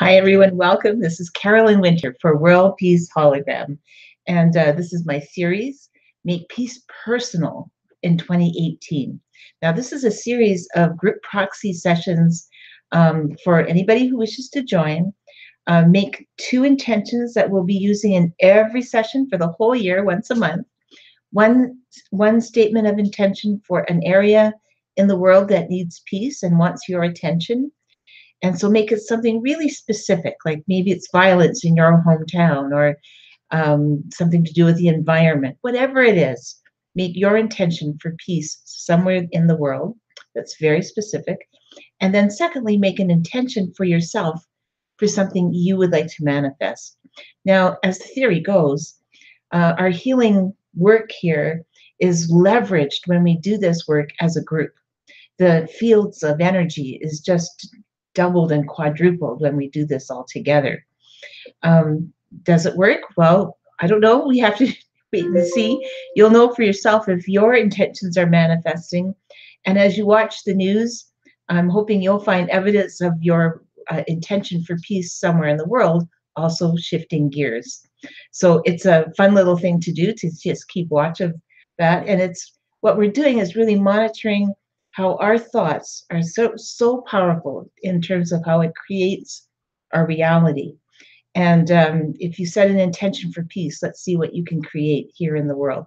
Hi, everyone. Welcome. This is Carolyn Winter for World Peace Hologram. And this is my series, Make Peace Personal in 2018. Now, this is a series of group proxy sessions for anybody who wishes to join. Make 2 intentions that we'll be using in every session for the whole year, once a month. One statement of intention for an area in the world that needs peace and wants your attention. And so make it something really specific, like maybe it's violence in your hometown or something to do with the environment. Whatever it is, make your intention for peace somewhere in the world that's very specific. And then secondly, make an intention for yourself for something you would like to manifest. Now, as the theory goes, our healing work here is leveraged when we do this work as a group. The fields of energy is just doubled and quadrupled when we do this all together. Does it work? Well, I don't know. We have to wait and see. You'll know for yourself if your intentions are manifesting. And as you watch the news, I'm hoping you'll find evidence of your intention for peace somewhere in the world also shifting gears. So it's a fun little thing to do, to just keep watch of that. And it's what we're doing is really monitoring how our thoughts are so powerful in terms of how it creates our reality. And if you set an intention for peace, let's see what you can create here in the world.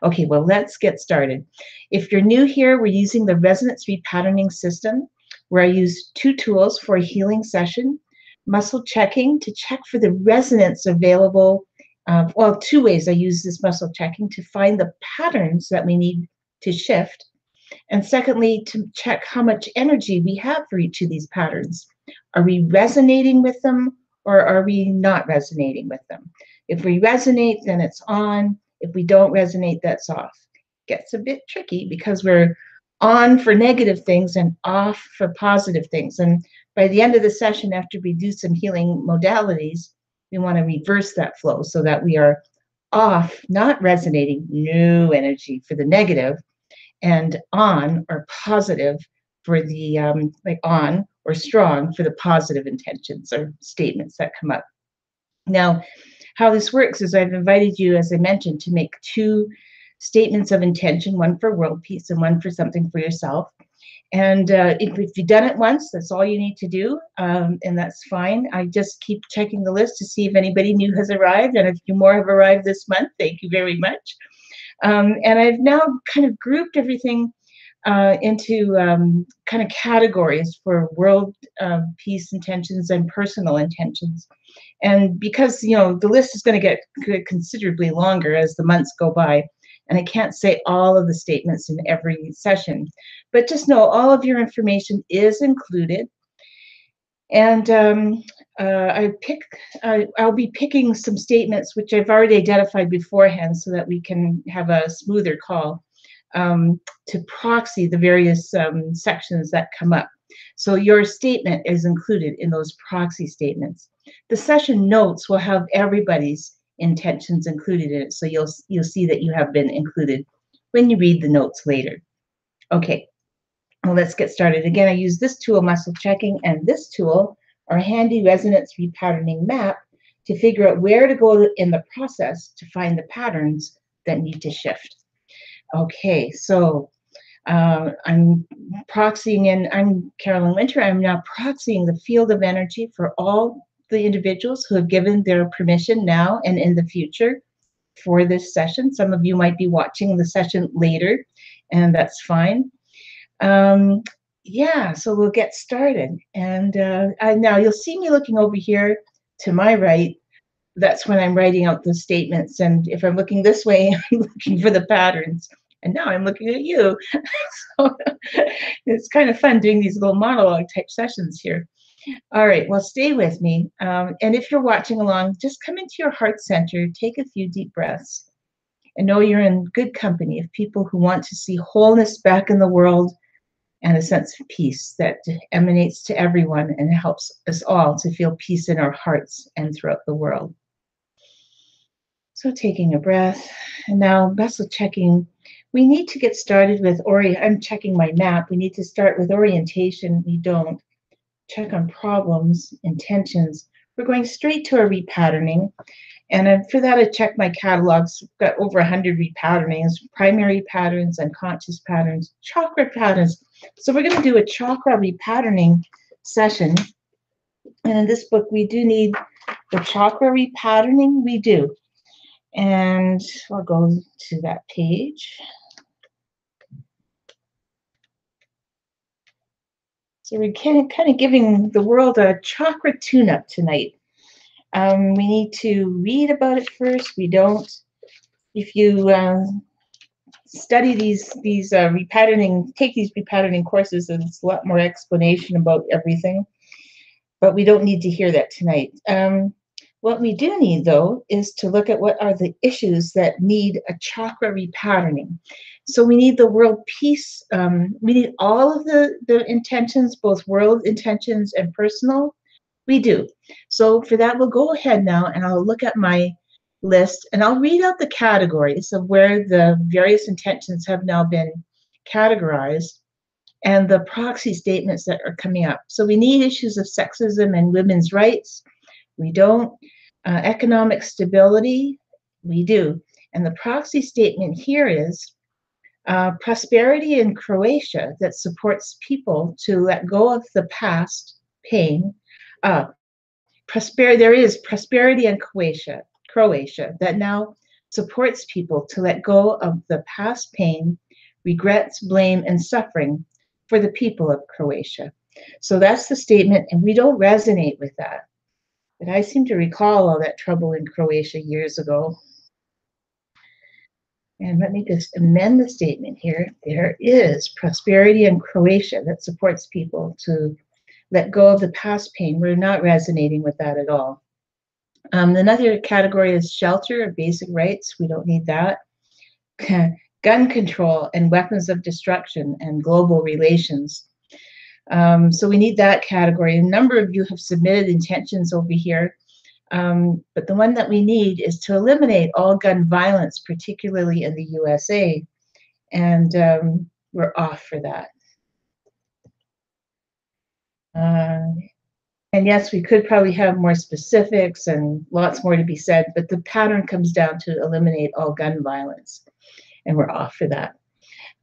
Okay, well, let's get started. If you're new here, we're using the resonance repatterning system, where I use 2 tools for a healing session. Muscle checking to check for the resonance available. Well, 2 ways I use this muscle checking: to find the patterns that we need to shift, and secondly, to check how much energy we have for each of these patterns. Are we resonating with them, or are we not resonating with them? If we resonate, then it's on. If we don't resonate, that's off. Gets a bit tricky because we're on for negative things and off for positive things. And by the end of the session, after we do some healing modalities, we want to reverse that flow so that we are off, not resonating, no energy for the negative, and on or positive for the like on or strong for the positive intentions or statements that come up. Now, how this works is I've invited you, as I mentioned, to make 2 statements of intention, one for world peace and one for something for yourself. And if you've done it once, that's all you need to do, and that's fine. I just keep checking the list to see if anybody new has arrived, and if you more have arrived this month, thank you very much. And I've now kind of grouped everything into kind of categories for world peace intentions and personal intentions. And because, the list is going to get considerably longer as the months go by, and I can't say all of the statements in every session, but just know all of your information is included. And I'll be picking some statements which I've already identified beforehand so that we can have a smoother call to proxy the various sections that come up. So your statement is included in those proxy statements. The session notes will have everybody's intentions included in it, so you'll see that you have been included when you read the notes later. Okay. Well, let's get started. Again, I use this tool, muscle checking, and this tool, our handy resonance repatterning map, to figure out where to go in the process to find the patterns that need to shift. Okay, so I'm proxying in, I'm Carolyn Winter. I'm now proxying the field of energy for all the individuals who have given their permission now and in the future for this session. Some of you might be watching the session later, and that's fine. Yeah, so we'll get started. And now you'll see me looking over here to my right. That's when I'm writing out the statements. And if I'm looking this way, I'm looking for the patterns. And now I'm looking at you. So it's kind of fun doing these little monologue type sessions here. All right, well, stay with me. And if you're watching along, just come into your heart center, take a few deep breaths, and know you're in good company of people who want to see wholeness back in the world and a sense of peace that emanates to everyone and helps us all to feel peace in our hearts and throughout the world. So taking a breath, and now muscle checking. We need to get started with I'm checking my map. We need to start with orientation. We don't. check on problems, intentions. We're going straight to our repatterning. And for that, I checked my catalogs. I've got over 100 repatternings, primary patterns, unconscious patterns, chakra patterns. So we're going to do a chakra repatterning session. And in this book, we do need the chakra repatterning. We do. And I'll go to that page. So we're kind of giving the world a chakra tune-up tonight. We need to read about it first. We don't. If you study these repatterning, take these repatterning courses, and it's a lot more explanation about everything. But we don't need to hear that tonight. What we do need, though, is to look at what are the issues that need a chakra repatterning. So we need the world peace. We need all of the intentions, both world intentions and personal. We do. So for that, we'll go ahead now and I'll look at my list and I'll read out the categories of where the various intentions have now been categorized and the proxy statements that are coming up. So we need issues of sexism and women's rights. We don't. Economic stability. We do. And the proxy statement here is prosperity in Croatia that supports people to let go of the past pain. There is prosperity in Croatia that now supports people to let go of the past pain, regrets, blame, and suffering for the people of Croatia. So that's the statement, and we don't resonate with that. But I seem to recall all that trouble in Croatia years ago. And let me just amend the statement here. There is prosperity in Croatia that supports people to let go of the past pain. We're not resonating with that at all. Another category is shelter or basic rights. We don't need that. Gun control and weapons of destruction and global relations. So we need that category. A number of you have submitted intentions over here. But the one that we need is to eliminate all gun violence, particularly in the USA. And we're off for that. And yes, we could probably have more specifics and lots more to be said, but the pattern comes down to eliminate all gun violence. And we're off for that.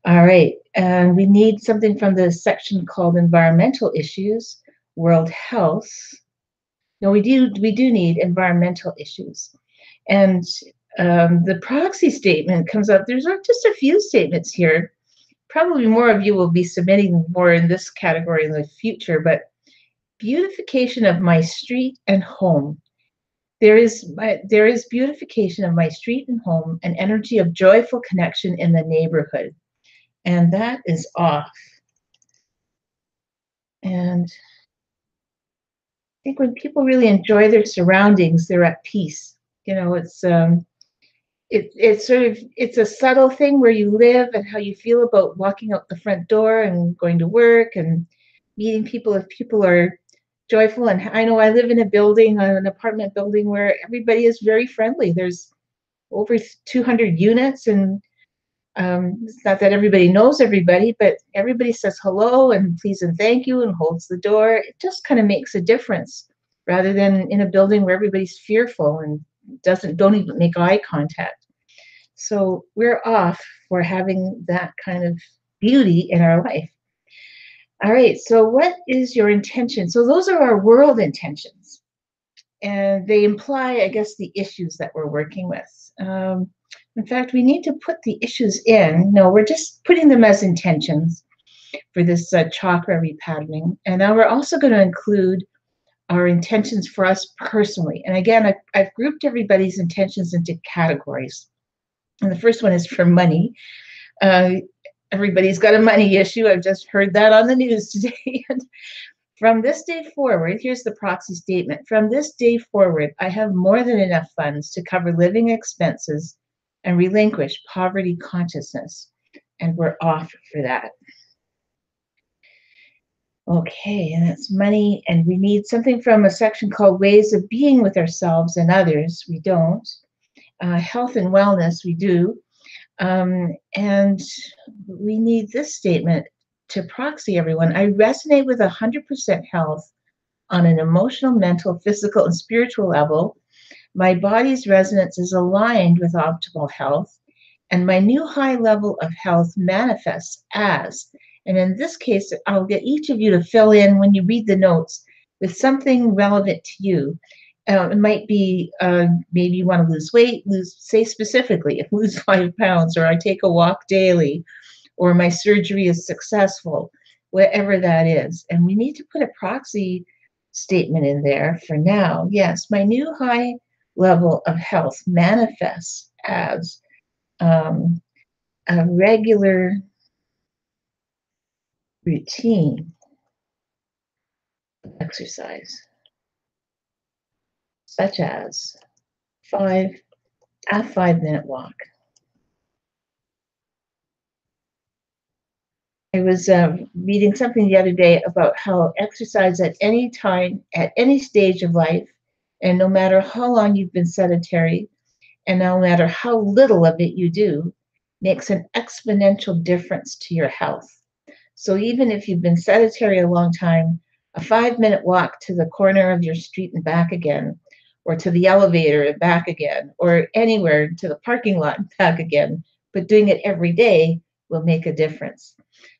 All right, and we need something from the section called environmental issues, world health. No, we do need environmental issues. And the proxy statement comes up. There's just a few statements here. Probably more of you will be submitting more in this category in the future, but beautification of my street and home. There is beautification of my street and home, an energy of joyful connection in the neighborhood. And that is off. And I think when people really enjoy their surroundings, they're at peace. You know, it's a subtle thing where you live and how you feel about walking out the front door and going to work and meeting people. If people are joyful, and I know I live in an apartment building where everybody is very friendly. There's over 200 units, and it's not that everybody knows everybody, but everybody says hello and please and thank you and holds the door. It just kind of makes a difference rather than in a building where everybody's fearful and don't even make eye contact. So we're off for having that kind of beauty in our life. All right, so what is your intention? So those are our world intentions. And they imply, I guess, the issues that we're working with. In fact, we need to put the issues in. No, we're just putting them as intentions for this chakra repatterning. And now we're also going to include our intentions for us personally. And again, I've grouped everybody's intentions into categories. And the first one is for money. Everybody's got a money issue. I've just heard that on the news today. From this day forward, here's the proxy statement. From this day forward, I have more than enough funds to cover living expenses and relinquish poverty consciousness. And we're off for that. Okay, and that's money. And we need something from a section called ways of being with ourselves and others. We don't. Health and wellness, we do. And we need this statement to proxy everyone, I resonate with 100% health on an emotional, mental, physical, and spiritual level. My body's resonance is aligned with optimal health, and my new high level of health manifests as, and in this case, I'll get each of you to fill in when you read the notes with something relevant to you. It might be maybe you want to lose weight, say specifically, if lose 5 pounds, or I take a walk daily, or my surgery is successful, whatever that is. And we need to put a proxy statement in there for now. Yes, my new high level of health manifests as a regular routine of exercise, such as five a 5-minute walk. I was reading something the other day about how exercise at any time, at any stage of life, and no matter how long you've been sedentary, and no matter how little of it you do, makes an exponential difference to your health. So even if you've been sedentary a long time, a 5-minute walk to the corner of your street and back again, or to the elevator and back again, or anywhere to the parking lot and back again, but doing it every day will make a difference.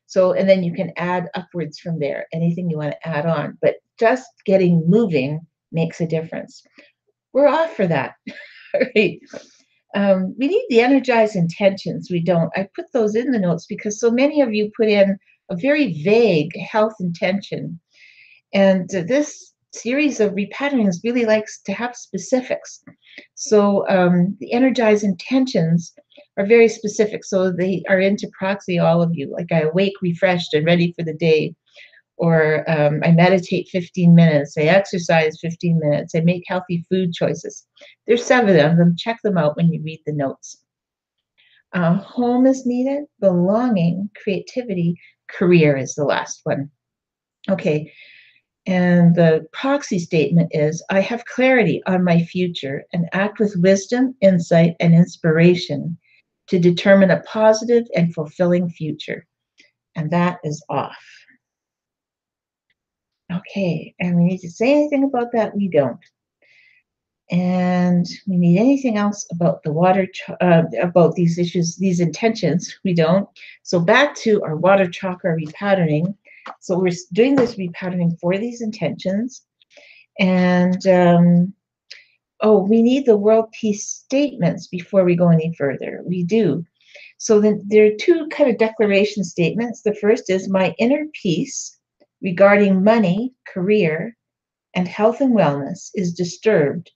So, and then you can add upwards from there, anything you want to add on, but just getting moving makes a difference. We're off for that. Right. We need the energized intentions. We don't. I put those in the notes because so many of you put in a very vague health intention. And this series of repatternings really likes to have specifics. So the energized intentions are very specific. So they are into proxy, all of you. Like I awake refreshed and ready for the day. Or I meditate 15 minutes, I exercise 15 minutes, I make healthy food choices. There's 7 of them. Check them out when you read the notes. Home is needed, belonging, creativity, career is the last one. Okay, and the proxy statement is, I have clarity on my future and act with wisdom, insight, and inspiration to determine a positive and fulfilling future. And that is off. Okay, and we need to say anything about that? We don't. And we need anything else about the water, about these issues, these intentions? We don't. So back to our water chakra repatterning. So we're doing this repatterning for these intentions. And we need the world peace statements before we go any further. We do. So then there are 2 kind of declaration statements. The first is, my inner peace regarding money, career, and health and wellness is disturbed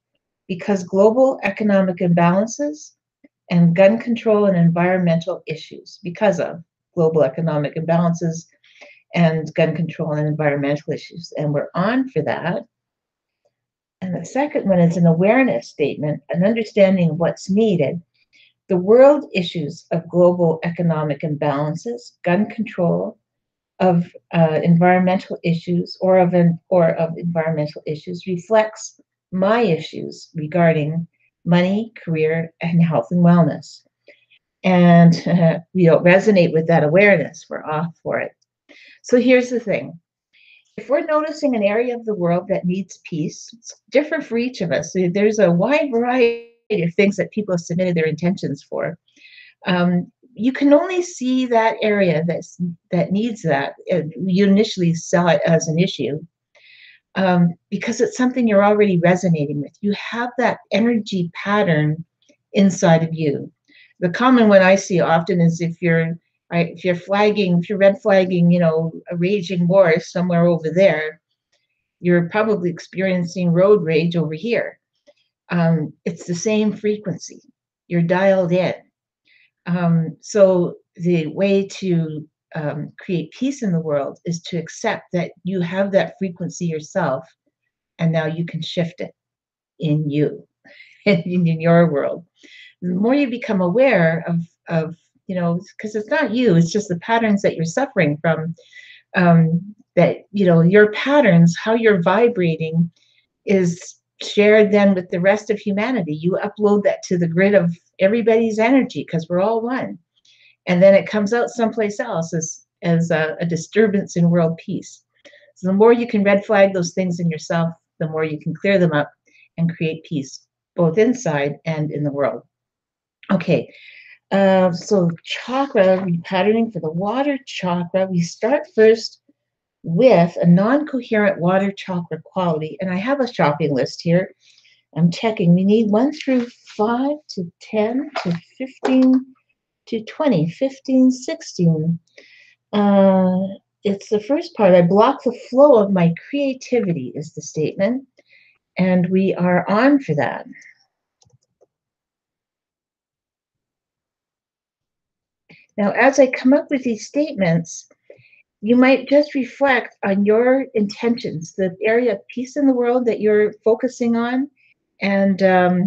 because global economic imbalances and gun control and environmental issues, because of global economic imbalances and gun control and environmental issues. And we're on for that. And the second one is an awareness statement, an understanding of what's needed. The world issues of global economic imbalances, gun control, of environmental issues, or of environmental issues reflects my issues regarding money, career, and health and wellness. And we don't resonate with that awareness. We're off for it. So here's the thing. If we're noticing an area of the world that needs peace, it's different for each of us. So there's a wide variety of things that people have submitted their intentions for. You can only see that area that needs that. You initially saw it as an issue because it's something you're already resonating with. You have that energy pattern inside of you. The common one I see often is if you're red flagging, a raging war somewhere over there, you're probably experiencing road rage over here. It's the same frequency. You're dialed in. So the way to create peace in the world is to accept that you have that frequency yourself, and now you can shift it in you and in your world. The more you become aware of because it's not you, it's just the patterns that you're suffering from, that, your patterns, how you're vibrating is shared then with the rest of humanity. You upload that to the grid of everybody's energy because we're all one. And then it comes out someplace else as as a disturbance in world peace. So the more you can red flag those things in yourself, the more you can clear them up and create peace, both inside and in the world. Okay, so chakra repatterning for the water chakra. We start first with a non-coherent water chakra quality. And I have a shopping list here. I'm checking. We need 1 through 5 to 10 to 15 to 20, 15, 16. It's the first part. I block the flow of my creativity is the statement. And we are on for that. Now, as I come up with these statements, you might just reflect on your intentions, the area of peace in the world that you're focusing on, and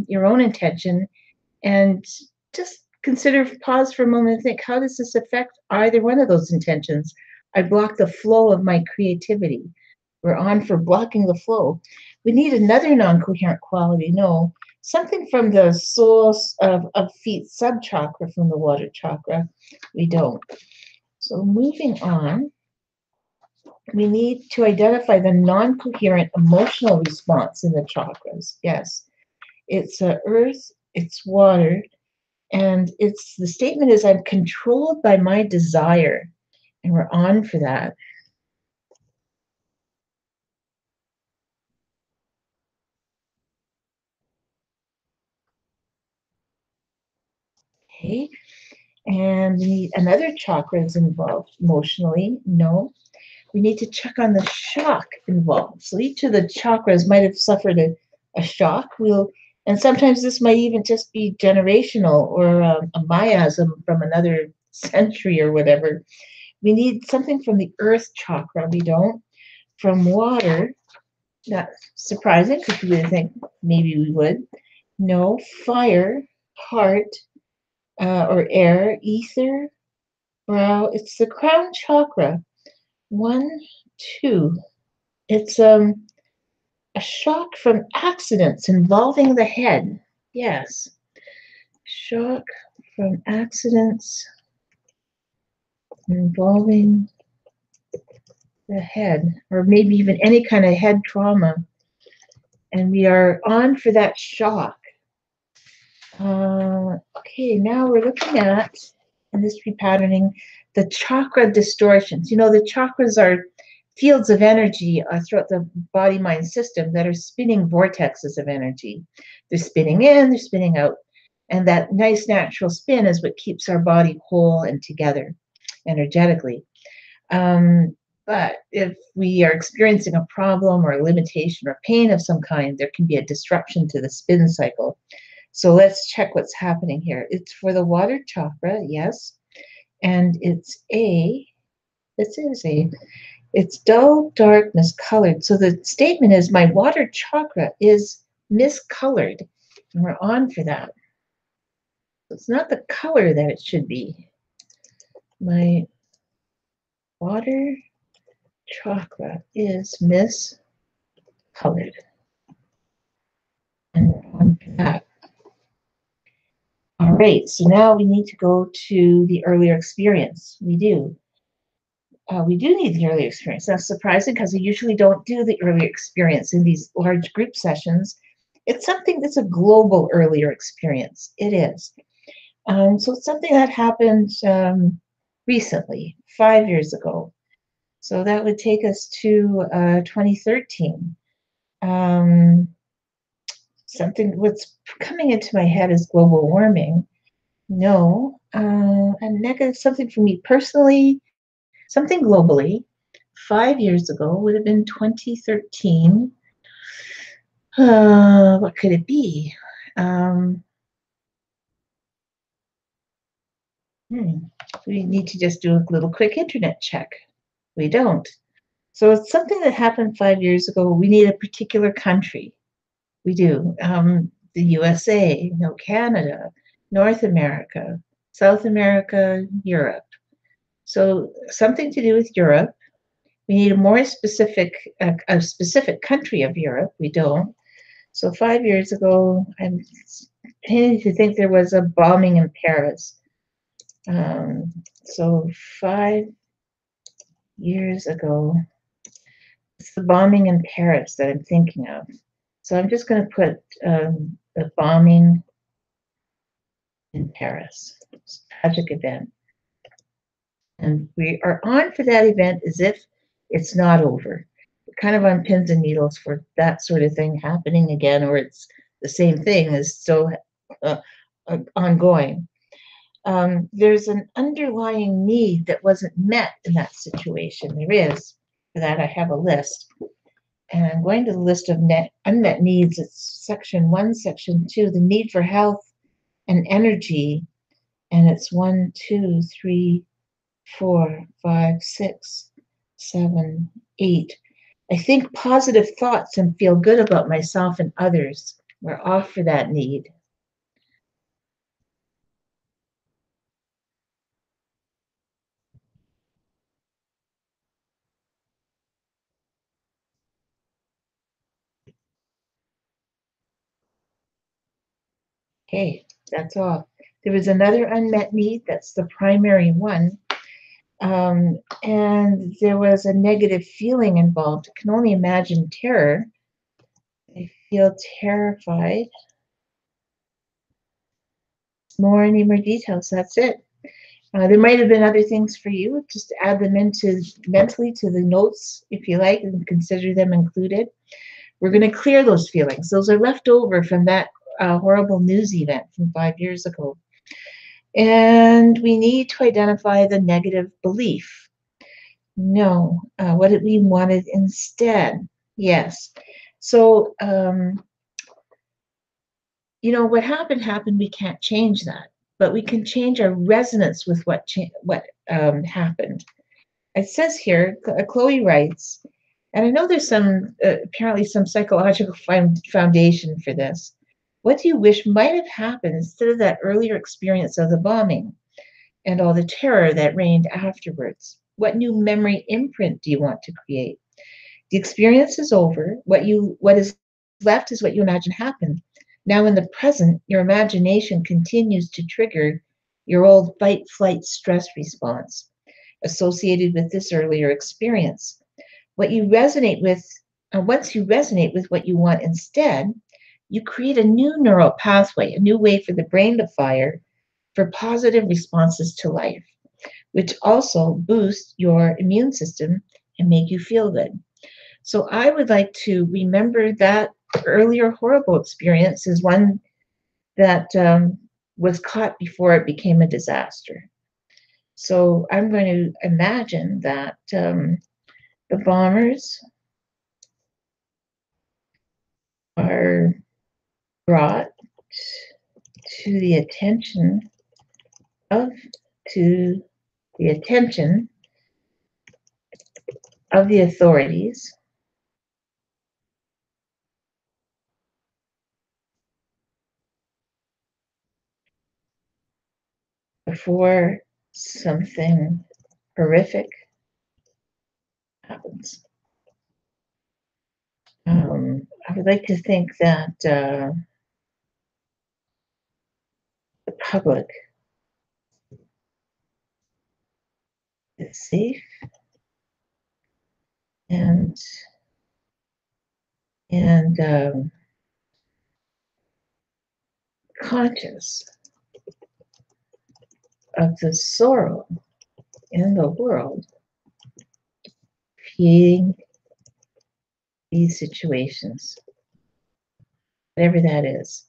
your own intention, and just consider, pause for a moment and think, how does this affect either one of those intentions? I block the flow of my creativity. We're on for blocking the flow. We need another non-coherent quality. No, something from the soles of feet sub-chakra from the water chakra. We don't. So moving on, we need to identify the non-coherent emotional response in the chakras. Yes, it's earth, it's water, and it's the statement is I'm controlled by my desire, and we're on for that. Okay, and we need another chakra is involved emotionally. No, we need to check on the shock involved. So each of the chakras might have suffered a shock. And sometimes this might even just be generational or a miasm from another century or whatever. We need something from the earth chakra. We don't. From water, not surprising because we would think maybe we would. No, fire, heart, or air, ether, brow. It's the crown chakra. 1, 2. It's a shock from accidents involving the head. Yes. Shock from accidents involving the head, or maybe even any kind of head trauma. And we are on for that shock. Okay, now we're looking at, in this repatterning, the chakra distortions. You know, the chakras are fields of energy throughout the body-mind system that are spinning vortexes of energy. They're spinning in, they're spinning out. And that nice natural spin is what keeps our body whole and together energetically. But if we are experiencing a problem or a limitation or pain of some kind, there can be a disruption to the spin cycle. So let's check what's happening here. It's for the water chakra, yes. And it's it's dull, dark, miscolored. So the statement is my water chakra is miscolored. And we're on for that. So it's not the color that it should be. My water chakra is miscolored. And we're on for that. All right, so now we need to go to the earlier experience. We do need the earlier experience. That's surprising because we usually don't do the earlier experience in these large group sessions. It's something that's a global earlier experience. It is. So it's something that happened recently, 5 years ago. So that would take us to 2013. What's coming into my head is global warming. No, a negative, something for me personally, something globally. 5 years ago would have been 2013. What could it be? We need to just do a little quick internet check. We don't. So it's something that happened 5 years ago. We need a particular country. We do. The USA, no, Canada, North America, South America, Europe. So something to do with Europe. We need a more specific, a specific country of Europe. We don't. So 5 years ago, I'm beginning to think there was a bombing in Paris. So 5 years ago. It's the bombing in Paris that I'm thinking of. So I'm just going to put the bombing in Paris. It's a tragic event. And we are on for that event as if it's not over. We're kind of on pins and needles for that sort of thing happening again, or it's the same thing is still ongoing. There's an underlying need that wasn't met in that situation. There is. For that, I have a list. And I'm going to the list of unmet needs. It's section 1, section 2, the need for health and energy. And it's 1, 2, 3, 4, 5, 6, 7, 8. I think positive thoughts and feel good about myself and others. We're off for that need. Okay, that's all. There was another unmet need. That's the primary one. And there was a negative feeling involved. I can only imagine terror. I feel terrified. Any more details? That's it. There might have been other things for you. Just add them into mentally to the notes if you like and consider them included. We're going to clear those feelings. Those are left over from that horrible news event from 5 years ago. And we need to identify the negative belief. No. What did we wanted instead? Yes. So, what happened. We can't change that, but we can change our resonance with what happened. It says here, Chloe writes, and I know there's some apparently some psychological foundation for this. What do you wish might have happened instead of that earlier experience of the bombing and all the terror that reigned afterwards? What new memory imprint do you want to create? The experience is over. What is left is what you imagine happened. Now in the present, your imagination continues to trigger your old fight, flight, stress response associated with this earlier experience. What you resonate with, once you resonate with what you want instead, you create a new neural pathway, a new way for the brain to fire for positive responses to life, which also boosts your immune system and make you feel good. So I would like to remember that earlier horrible experience as one that was caught before it became a disaster. So I'm going to imagine that the bombers are brought to the attention of to the attention of the authorities before something horrific happens. I would like to think that the public is safe and conscious of the sorrow in the world creating these situations, whatever that is.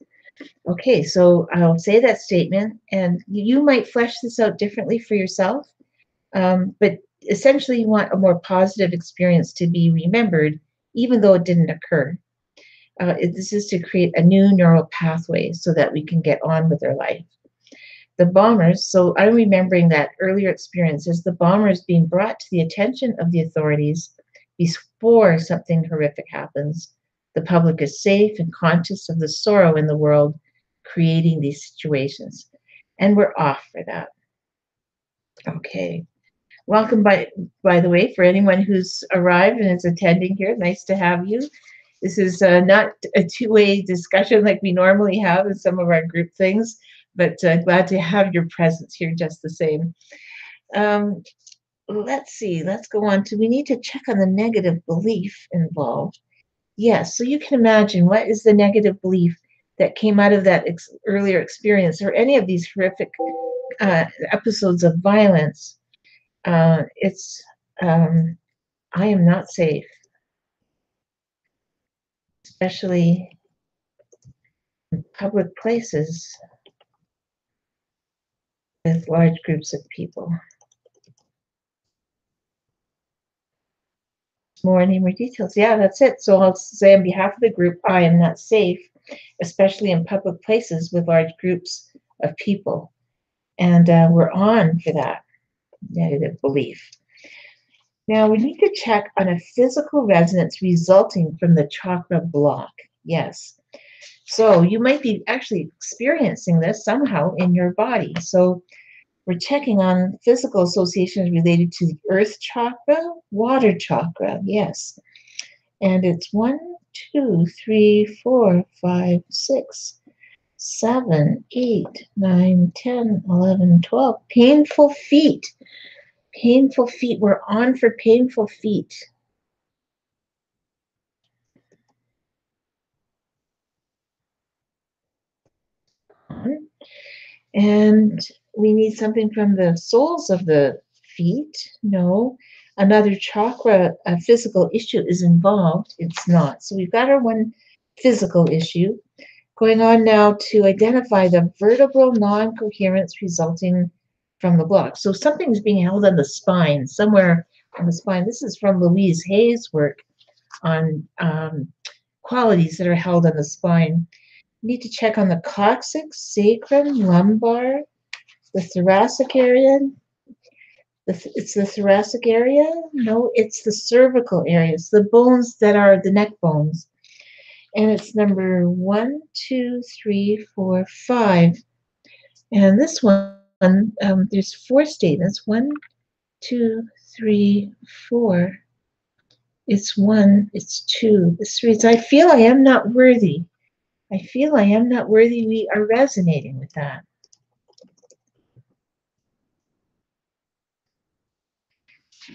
Okay, so I'll say that statement, and you might flesh this out differently for yourself, but essentially you want a more positive experience to be remembered, even though it didn't occur. This is to create a new neural pathway so that we can get on with our life. The bombers, so I'm remembering that earlier experience as the bombers being brought to the attention of the authorities before something horrific happens. The public is safe and conscious of the sorrow in the world creating these situations. And we're off for that. Okay. Welcome, by the way, for anyone who's arrived and is attending here. Nice to have you. This is not a two-way discussion like we normally have in some of our group things, but glad to have your presence here just the same. let's see, let's go on to, we need to check on the negative belief involved. Yes, so you can imagine, what is the negative belief that came out of that earlier experience or any of these horrific episodes of violence? It's, I am not safe, especially in public places with large groups of people. Any more details? Yeah, that's it. So I'll say on behalf of the group, I am not safe, especially in public places with large groups of people. And we're on for that negative belief. Now we need to check on a physical resonance resulting from the chakra block. Yes. So you might be actually experiencing this somehow in your body. So we're checking on physical associations related to the earth chakra, water chakra. Yes. And it's 1, 2, 3, 4, 5, 6, 7, 8, 9, 10, 11, 12. Painful feet. Painful feet. We're on for painful feet. And we need something from the soles of the feet. No. Another chakra, a physical issue is involved. It's not. So we've got our one physical issue. Going on now to identify the vertebral non-coherence resulting from the block. So something's being held on the spine, somewhere on the spine. This is from Louise Hay's work on qualities that are held on the spine. You need to check on the coccyx, sacrum, lumbar, the thoracic area. It's the thoracic area? No, it's the cervical area. It's the bones that are the neck bones. And it's number 1, 2, 3, 4, 5. And this one, there's 4 statements. 1, 2, 3, 4. It's 1, it's 2, it's 3. It's I feel I am not worthy. I feel I am not worthy. We are resonating with that.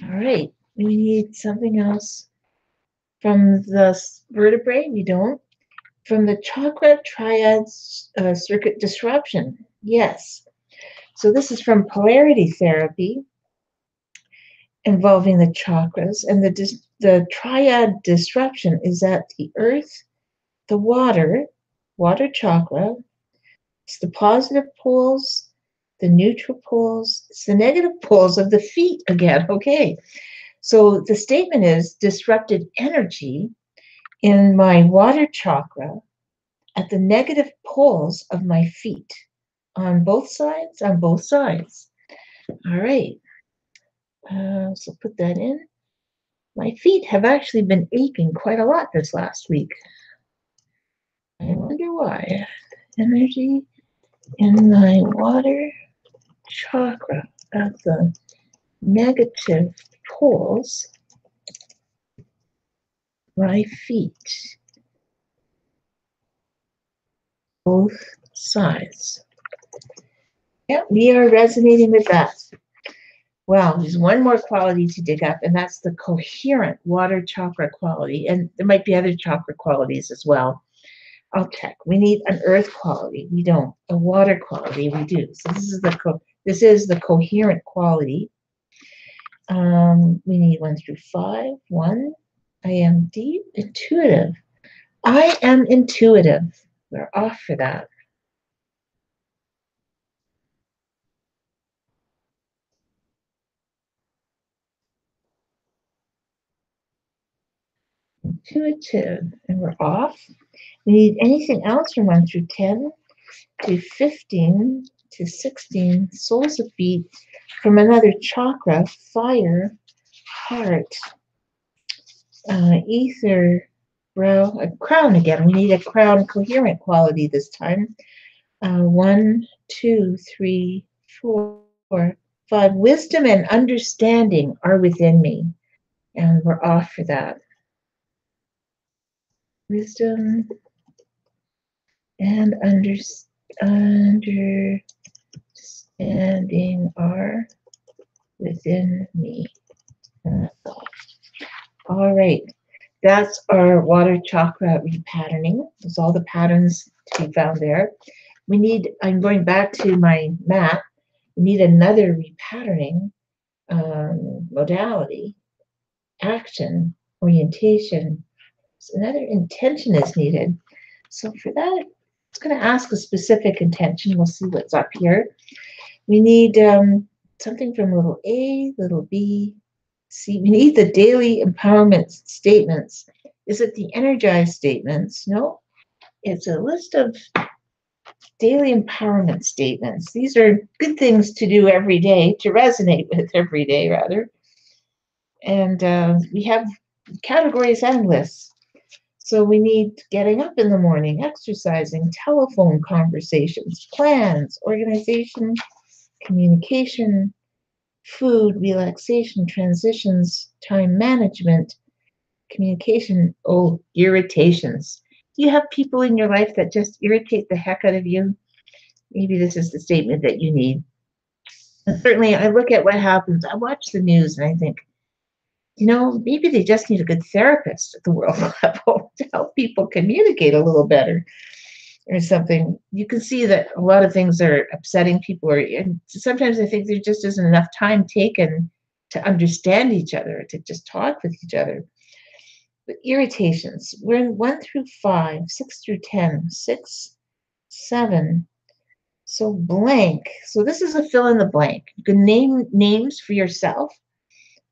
All right. We need something else from the vertebrae. We don't. From the chakra triad circuit disruption. Yes. So this is from polarity therapy involving the chakras, and the triad disruption is at the earth, the water chakra. It's the positive poles, the neutral poles, it's the negative poles of the feet again. Okay. So the statement is disrupted energy in my water chakra at the negative poles of my feet. On both sides? On both sides. All right. So put that in. My feet have actually been aching quite a lot this last week. I wonder why. Energy in my water chakra at the negative poles, my feet, both sides. Yeah, we are resonating with that. Well, there's one more quality to dig up, and that's the coherent water chakra quality. And there might be other chakra qualities as well. I'll check. We need an earth quality. We don't. A water quality. We do. So this is the coherent quality. We need 1 through 5. 1. I am deep, intuitive. I am intuitive. We're off for that. Intuitive, and we're off. We need anything else from 1 through 10 to 15 to 16, soles of feet from another chakra, fire, heart, ether, brow, a crown again. We need a crown coherent quality this time. 1, 2, 3, 4, 5. Wisdom and understanding are within me, and we're off for that. Wisdom and understanding are within me. All right. That's our water chakra repatterning. There's all the patterns to be found there. I'm going back to my mat. We need another repatterning modality, action, orientation. So another intention is needed. So for that, it's going to ask a specific intention. We'll see what's up here. We need something from little a, little b, c. We need the daily empowerment statements. Is it the energized statements? No, it's a list of daily empowerment statements. These are good things to do every day, to resonate with every day, rather. And we have categories and lists. So we need getting up in the morning, exercising, telephone conversations, plans, organization, communication, food, relaxation, transitions, time management, communication, irritations. Do you have people in your life that just irritate the heck out of you? Maybe this is the statement that you need. And certainly, I look at what happens. I watch the news and I think, maybe they just need a good therapist at the world level to help people communicate a little better or something. You can see that a lot of things are upsetting people, and sometimes I think there just isn't enough time taken to understand each other, to just talk with each other. But irritations, we're in 1 through 5, 6 through 10, 6, 7. So blank. So this is a fill in the blank. You can name names for yourself.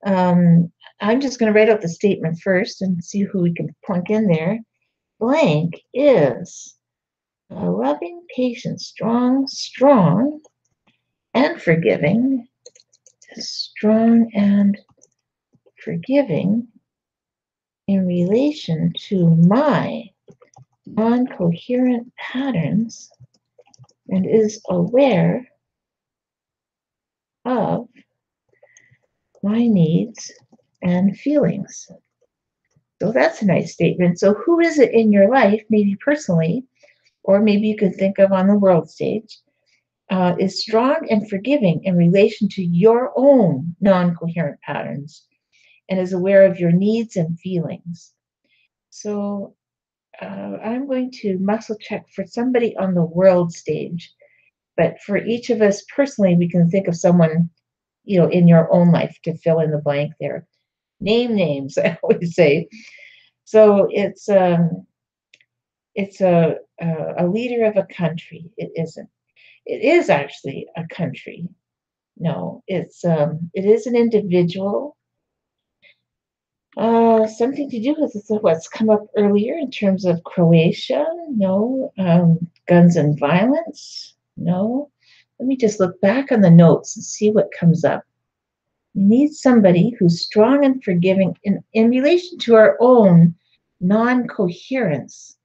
I'm just going to write out the statement first and see who we can plunk in there. Blank is a loving, patient, strong, and forgiving. Strong and forgiving in relation to my non-coherent patterns and is aware of my needs and feelings. So that's a nice statement. So who is it in your life, maybe personally, or maybe you could think of on the world stage, is strong and forgiving in relation to your own non-coherent patterns and is aware of your needs and feelings. So I'm going to muscle check for somebody on the world stage, but for each of us personally, we can think of someone, in your own life to fill in the blank there. Name names, I always say. So it's a leader of a country. It isn't. It is actually a country. No, it is an individual. Something to do with what's come up earlier in terms of Croatia. No. Guns and violence. No. Let me just look back on the notes and see what comes up. We need somebody who's strong and forgiving in relation to our own non-coherence.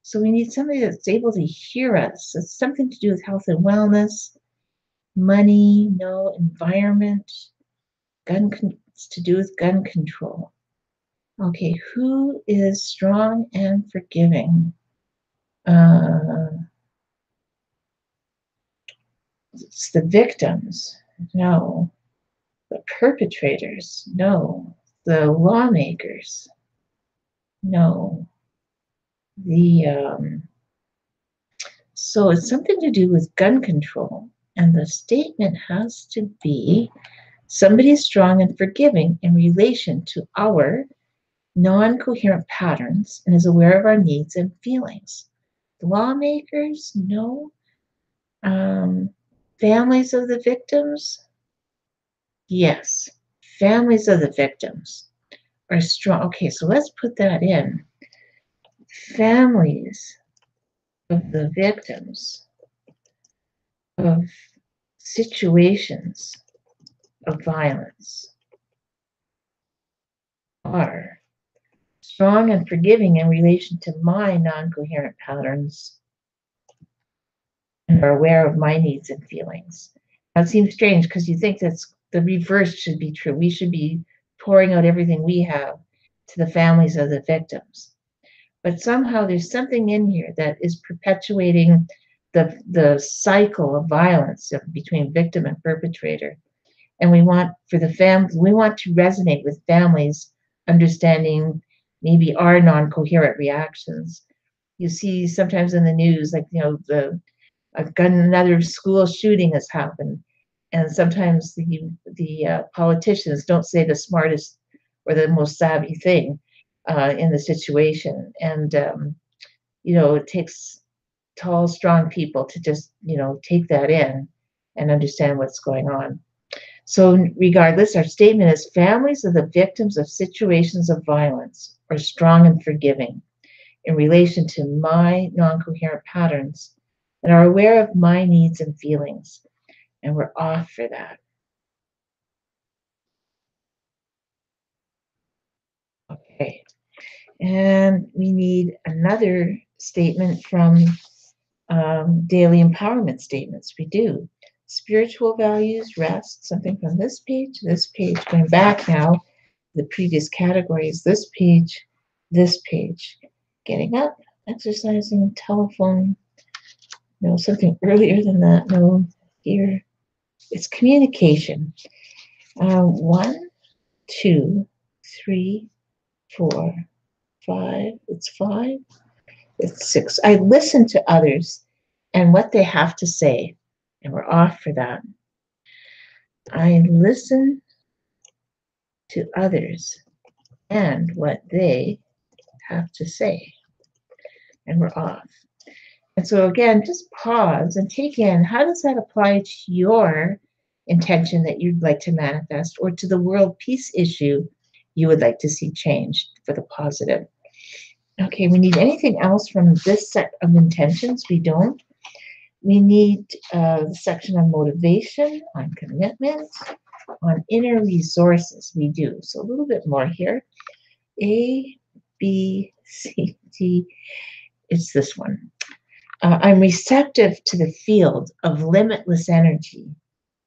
So we need somebody that's able to hear us. It's something to do with health and wellness, money, no, environment, it's to do with gun control. Okay, who is strong and forgiving? It's the victims. No. The perpetrators. No. The lawmakers. No. So it's something to do with gun control. And the statement has to be somebody is strong and forgiving in relation to our non-coherent patterns and is aware of our needs and feelings. Lawmakers, no. Families of the victims, yes. Families of the victims are strong. Okay, so let's put that in. Families of the victims of situations of violence are strong and forgiving in relation to my non-coherent patterns and are aware of my needs and feelings. Now, it seems strange because you think that's the reverse should be true. We should be pouring out everything we have to the families of the victims. But somehow there's something in here that is perpetuating the cycle of violence between victim and perpetrator. And we want for the we want to resonate with families understanding maybe our non-coherent reactions. You see sometimes in the news, like, another school shooting has happened, and sometimes the politicians don't say the smartest or the most savvy thing in the situation, and it takes tall, strong people to just take that in and understand what's going on. So, regardless, our statement is families of the victims of situations of violence are strong and forgiving in relation to my non coherent patterns and are aware of my needs and feelings. And we're off for that. Okay. And we need another statement from daily empowerment statements. We do. Spiritual values, rest, something from this page, going back now, the previous categories, this page, getting up, exercising, telephone, no, something earlier than that, no, here. It's communication. 1, 2, 3, 4, 5. It's 5. It's 6. I listen to others and what they have to say, and we're off for that. I listen to others and what they have to say, and we're off. And so again, just pause and take in, how does that apply to your intention that you'd like to manifest, or to the world peace issue you would like to see changed for the positive? Okay, we need anything else from this set of intentions? We don't. We need the section on motivation, on commitment, on inner resources. We do. So a little bit more here. A, B, C, D. It's this one. I'm receptive to the field of limitless energy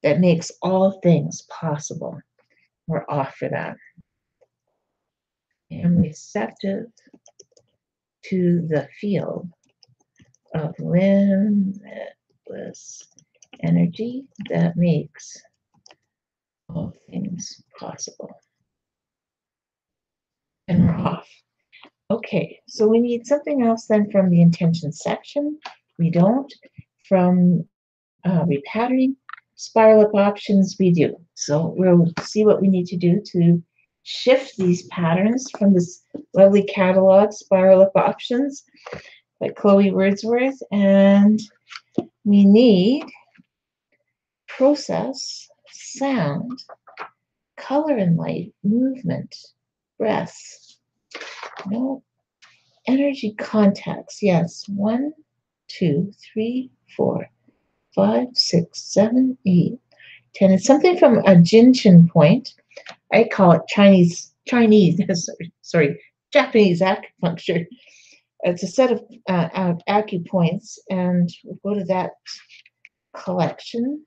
that makes all things possible. We're off for that. I'm receptive to the field of limitless energy that makes all things possible. And we're off. Okay, so we need something else then from the intention section. We don't. From repatterning, spiral up options, we do. So we'll see what we need to do to shift these patterns from this lovely catalog, Spiral Up Options, by Chloe Wordsworth. And we need process, sound, color and light, movement, breath. No, energy contacts. Yes, 1, 2, 3, 4, 5, 6, 7, 8, 10. It's something from a Jinshin point. I call it Japanese acupuncture. It's a set of acupoints, and we'll go to that collection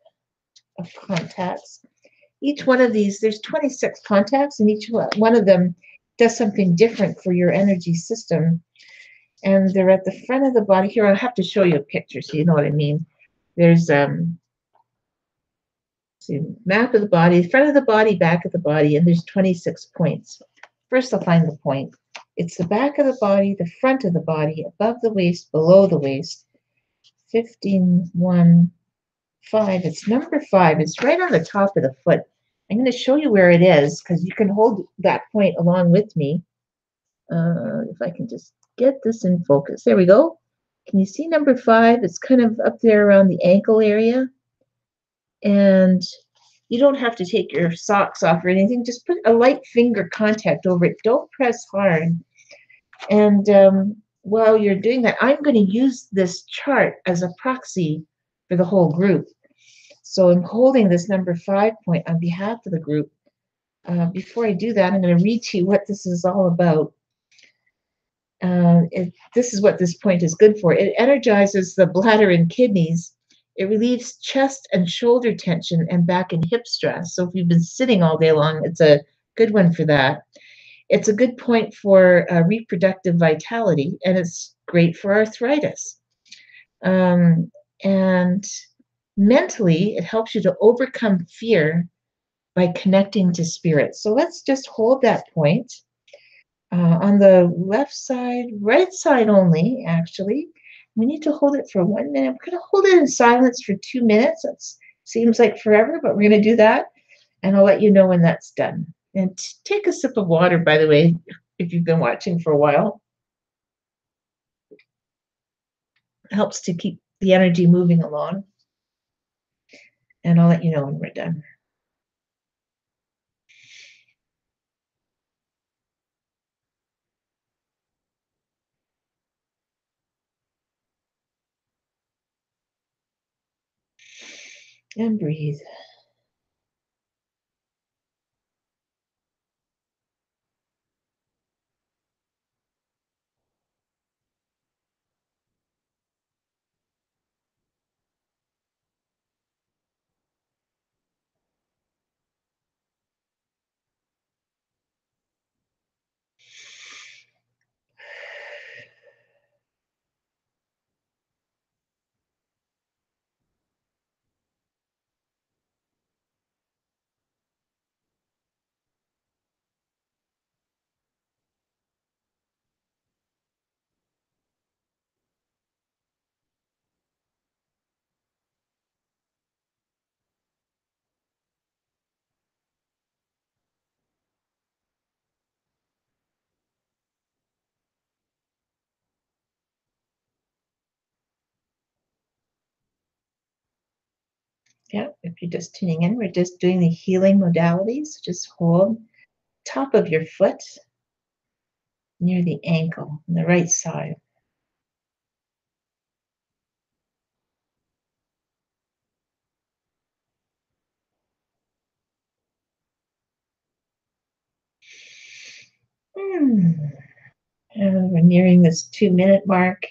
of contacts. Each one of these, there's 26 contacts, and each one of them does something different for your energy system. And they're at the front of the body. Here, I'll have to show you a picture so you know what I mean. There's map of the body, front of the body, back of the body, and there's 26 points. First, I'll find the point. It's the back of the body, the front of the body, above the waist, below the waist. 15, 1, 5. It's number 5. It's right on the top of the foot. I'm going to show you where it is because you can hold that point along with me. If I can just get this in focus. There we go. Can you see number 5? It's kind of up there around the ankle area. And you don't have to take your socks off or anything. Just put a light finger contact over it. Don't press hard. And while you're doing that, I'm going to use this chart as a proxy for the whole group. So I'm holding this number 5 point on behalf of the group. Before I do that, I'm going to read to you what this is all about. This is what this point is good for. It energizes the bladder and kidneys. It relieves chest and shoulder tension and back and hip stress. So if you've been sitting all day long, it's a good one for that. It's a good point for reproductive vitality, and it's great for arthritis. And mentally, it helps you to overcome fear by connecting to spirit. So let's just hold that point on the left side, right side only, actually. We need to hold it for 1 minute. We're going to hold it in silence for 2 minutes. That seems like forever, but we're going to do that. And I'll let you know when that's done. And take a sip of water, by the way, if you've been watching for a while. It helps to keep the energy moving along. And I'll let you know when we're done. And breathe. Yeah, if you're just tuning in, we're just doing the healing modalities. Just hold top of your foot near the ankle on the right side. And we're nearing this 2 minute mark.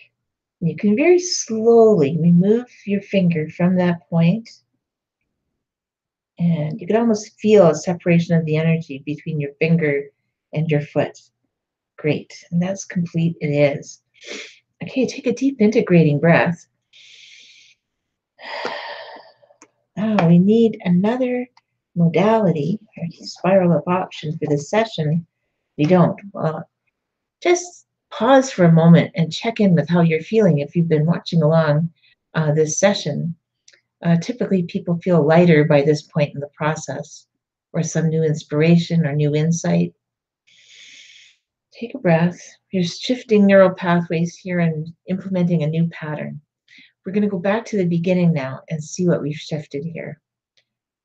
You can very slowly remove your finger from that point, and you can almost feel a separation of the energy between your finger and your foot. Great, and that's complete. It is. Okay, take a deep integrating breath. Now we need another modality or spiral of options for this session. We don't. Well, just pause for a moment and check in with how you're feeling if you've been watching along this session. Typically, people feel lighter by this point in the process, or some new inspiration or new insight. Take a breath. You're shifting neural pathways here and implementing a new pattern. We're going to go back to the beginning now and see what we've shifted here.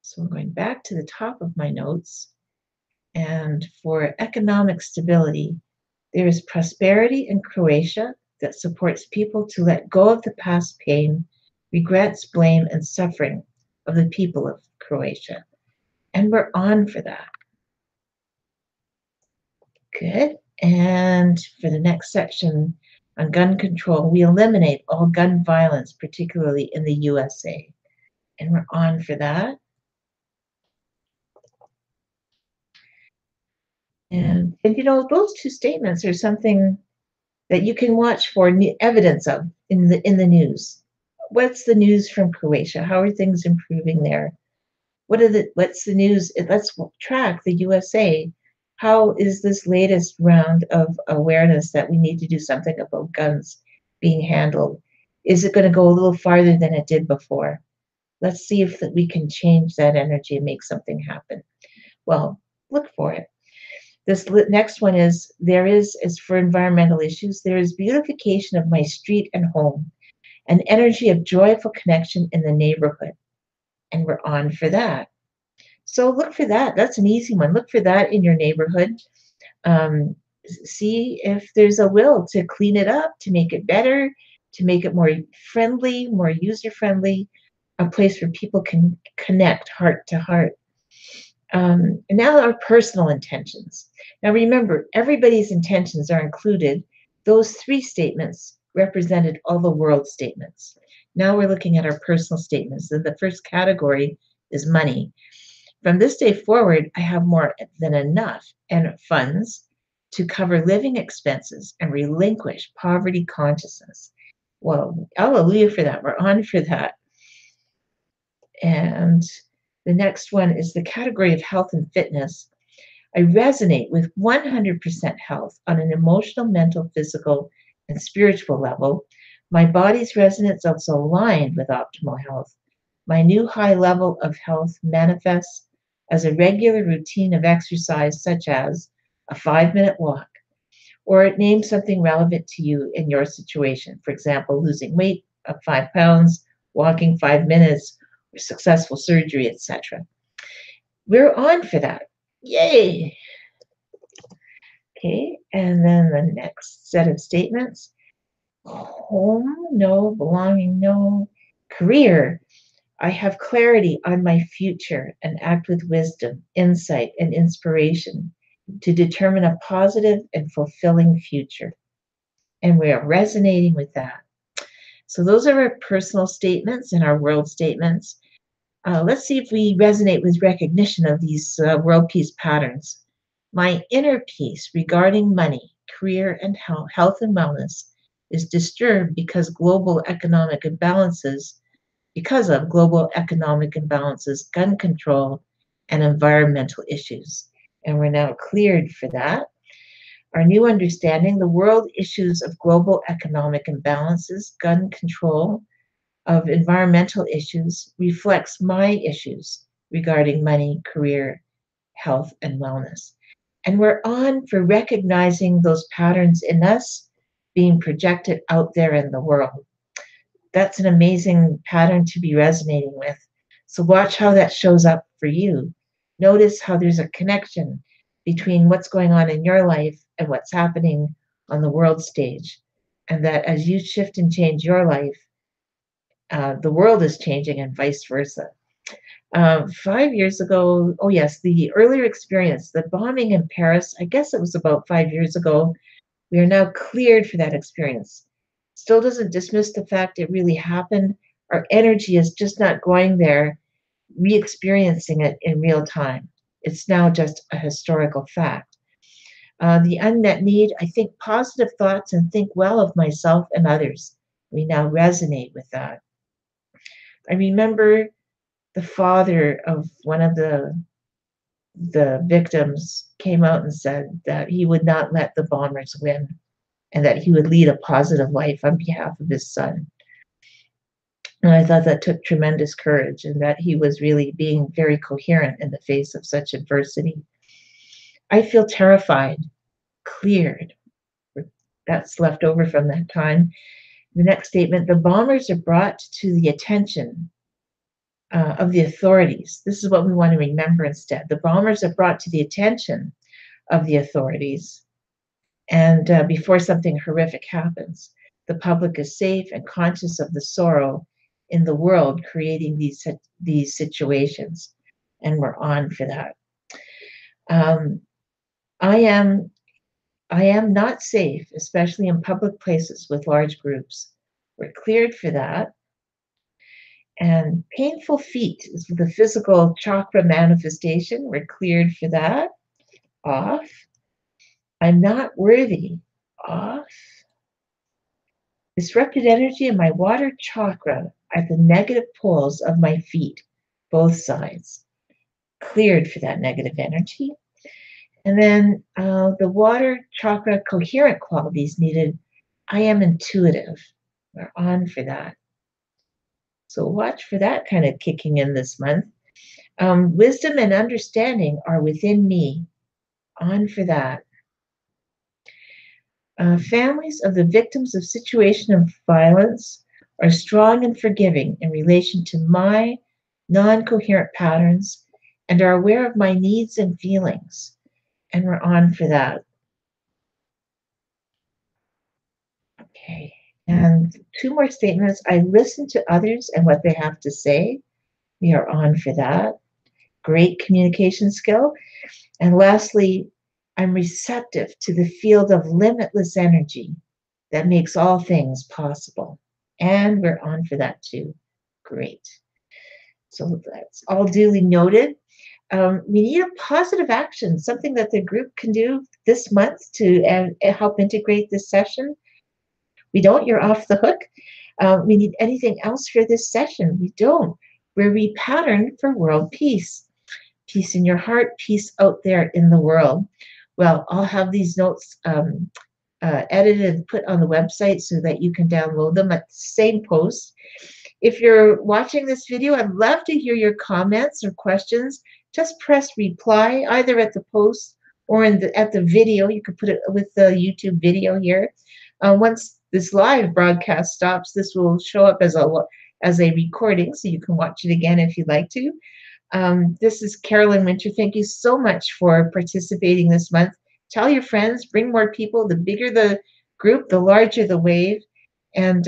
So I'm going back to the top of my notes. And for economic stability, there is prosperity in Croatia that supports people to let go of the past pain, regrets, blame, and suffering of the people of Croatia. And we're on for that. Good. And for the next section on gun control, we eliminate all gun violence, particularly in the USA. And we're on for that. And you know, those two statements are something that you can watch for evidence of in the news. What's the news from Croatia? How are things improving there? What's the news? Let's track the USA. How is this latest round of awareness that we need to do something about guns being handled? Is it going to go a little farther than it did before? Let's see if we can change that energy and make something happen. Well, look for it. This next one is for environmental issues, there is beautification of my street and home, an energy of joyful connection in the neighborhood. And we're on for that. So look for that. That's an easy one. Look for that in your neighborhood. See if there's a will to clean it up, to make it better, to make it more friendly, more user friendly, a place where people can connect heart to heart. And now our personal intentions. Now remember, everybody's intentions are included. Those three statements represented all the world statements. Now we're looking at our personal statements. So the first category is money. From this day forward, I have more than enough and funds to cover living expenses and relinquish poverty consciousness. Well, hallelujah for that. We're on for that. And The next one is the category of health and fitness. I resonate with 100% health on an emotional, mental, physical, and spiritual level. My body's resonance is aligned with optimal health. My new high level of health manifests as a regular routine of exercise, such as a 5-minute walk, or it names something relevant to you in your situation. For example, losing weight of 5 pounds, walking 5 minutes, or successful surgery, etc. We're on for that. Yay! Okay, and then the next set of statements. Home, no. Belonging, no. Career, I have clarity on my future and act with wisdom, insight, and inspiration to determine a positive and fulfilling future. And we are resonating with that. So those are our personal statements and our world statements. Let's see if we resonate with recognition of these world peace patterns. My inner peace regarding money, career, and health and wellness is disturbed because of global economic imbalances, gun control, and environmental issues. And we're now cleared for that. Our new understanding, the world issues of global economic imbalances, gun control, of environmental issues reflects my issues regarding money, career, health, and wellness. And we're on for recognizing those patterns in us being projected out there in the world. That's an amazing pattern to be resonating with. So watch how that shows up for you. Notice how there's a connection between what's going on in your life and what's happening on the world stage. And that as you shift and change your life, the world is changing and vice versa. 5 years ago, oh yes, the earlier experience, the bombing in Paris, I guess it was about 5 years ago. We are now cleared for that experience. Still doesn't dismiss the fact it really happened. Our energy is just not going there, re experiencing it in real time. It's now just a historical fact. The unmet need, I think positive thoughts and think well of myself and others. We now resonate with that. I remember the father of one of the victims came out and said that he would not let the bombers win and that he would lead a positive life on behalf of his son. And I thought that took tremendous courage and that he was really being very coherent in the face of such adversity. I feel terrified, cleared. That's left over from that time. The next statement, the bombers are brought to the attention of the authorities. This is what we want to remember instead. The bombers are brought to the attention of the authorities, and before something horrific happens, the public is safe and conscious of the sorrow in the world creating these situations, and we're on for that. I am not safe, especially in public places with large groups. We're cleared for that. And painful feet is the physical chakra manifestation. We're cleared for that. Off. I'm not worthy. Off. Disrupted energy in my water chakra at the negative poles of my feet, both sides. Cleared for that negative energy. And then the water chakra coherent qualities needed. I am intuitive. We're on for that. So watch for that kind of kicking in this month. Wisdom and understanding are within me. On for that. Families of the victims of situation of violence are strong and forgiving in relation to my non-coherent patterns and are aware of my needs and feelings. And we're on for that. Okay. And two more statements. I listen to others and what they have to say. We are on for that. Great communication skill. And lastly, I'm receptive to the field of limitless energy that makes all things possible. And we're on for that too. Great. So that's all duly noted. We need a positive action, something that the group can do this month to help integrate this session. We don't, you're off the hook. We need anything else for this session. We don't. where we pattern for world peace. Peace in your heart, peace out there in the world. Well, I'll have these notes edited and put on the website so that you can download them at the same post. If you're watching this video, I'd love to hear your comments or questions. Just press reply either at the post or at the video. You could put it with the YouTube video here. Once this live broadcast stops, this will show up as a recording, so you can watch it again if you'd like to. This is Carolyn Winter. Thank you so much for participating this month. Tell your friends, bring more people. The bigger the group, the larger the wave. And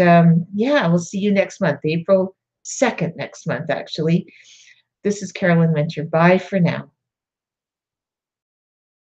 yeah, we'll see you next month, April 2nd next month, actually. This is Carolyn Winter. Bye for now.